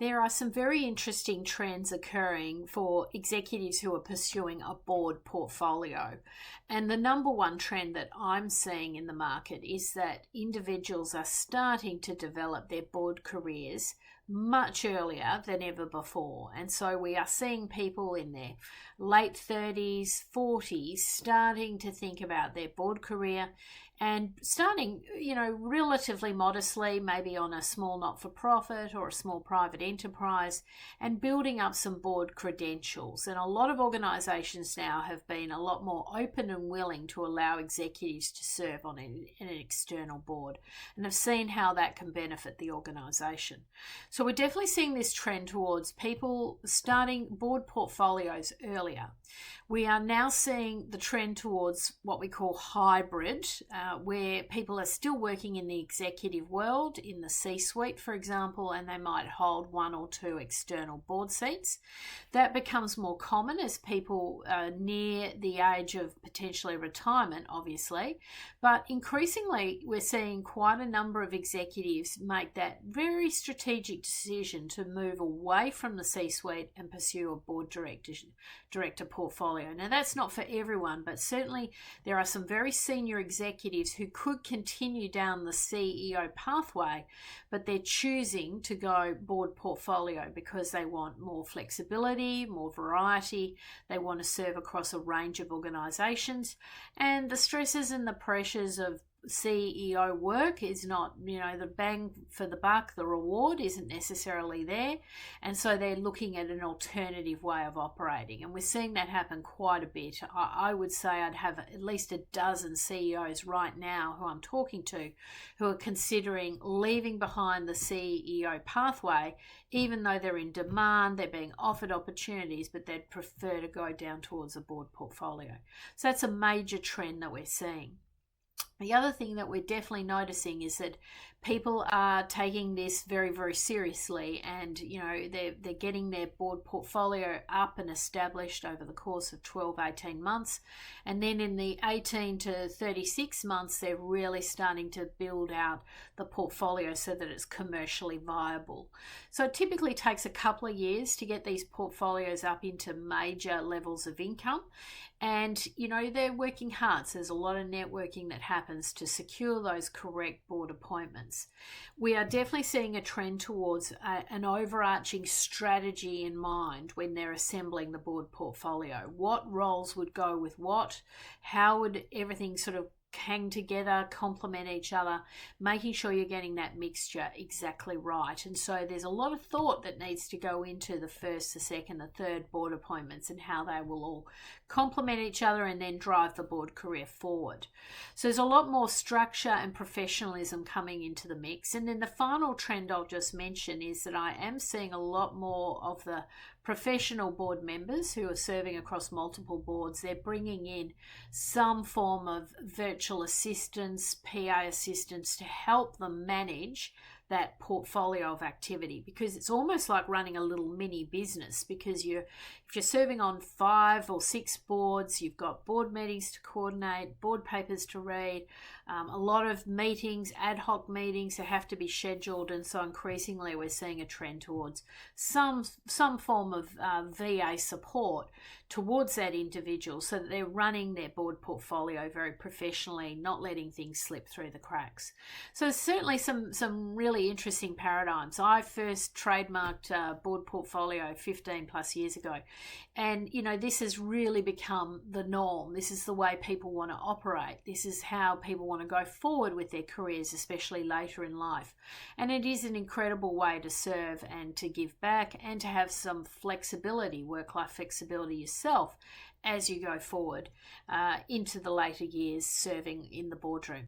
There are some very interesting trends occurring for executives who are pursuing a board portfolio. And the number one trend that I'm seeing in the market is that individuals are starting to develop their board careers much earlier than ever before. And so we are seeing people in their late 30s, 40s starting to think about their board career and starting, relatively modestly, maybe on a small not-for-profit or a small private enterprise, and building up some board credentials. And a lot of organisations now have been a lot more open and willing to allow executives to serve on an external board, and have seen how that can benefit the organisation. So we're definitely seeing this trend towards people starting board portfolios earlier. We are now seeing the trend towards what we call hybrid, where people are still working in the executive world, in the C-suite, for example, and they might hold one or two external board seats. That becomes more common as people are near the age of potentially retirement, obviously. But increasingly, we're seeing quite a number of executives make that very strategic decision to move away from the C-suite and pursue a board director portfolio. Now, that's not for everyone, but certainly there are some very senior executives who could continue down the CEO pathway, but they're choosing to go board portfolio because they want more flexibility, more variety. They want to serve across a range of organizations, and the stresses and the pressures of CEO work is not, the bang for the buck, the reward isn't necessarily there. And so they're looking at an alternative way of operating. And we're seeing that happen quite a bit. I would say I'd have at least a dozen CEOs right now who I'm talking to who are considering leaving behind the CEO pathway, even though they're in demand, they're being offered opportunities, but they'd prefer to go down towards a board portfolio. So that's a major trend that we're seeing. The other thing that we're definitely noticing is that people are taking this very, very seriously, and they're getting their board portfolio up and established over the course of 12-18 months, and then in the 18 to 36 months they're really starting to build out the portfolio so that it's commercially viable. So it typically takes a couple of years to get these portfolios up into major levels of income, and they're working hard. So there's a lot of networking that happens to secure those correct board appointments. We are definitely seeing a trend towards an overarching strategy in mind when they're assembling the board portfolio. What roles would go with what? How would everything sort of hang together, complement each other, making sure you're getting that mixture exactly right. And so there's a lot of thought that needs to go into the first, the second, the third board appointments and how they will all complement each other and then drive the board career forward. So there's a lot more structure and professionalism coming into the mix. And then the final trend I'll just mention is that I am seeing a lot more of the professional board members who are serving across multiple boards. They're bringing in some form of virtual assistance, PA assistance to help them manage that portfolio of activity, because it's almost like running a little mini business, because if you're serving on 5 or 6 boards, you've got board meetings to coordinate, board papers to read, a lot of meetings, ad hoc meetings that have to be scheduled. And so increasingly we're seeing a trend towards some form of VA support towards that individual so that they're running their board portfolio very professionally, not letting things slip through the cracks. So certainly some really interesting paradigms. I first trademarked board portfolio 15 plus years ago, and this has really become the norm. This is the way people want to operate. This is how people want to go forward with their careers, especially later in life. And it is an incredible way to serve and to give back and to have some flexibility, work-life flexibility yourself as you go forward into the later years serving in the boardroom.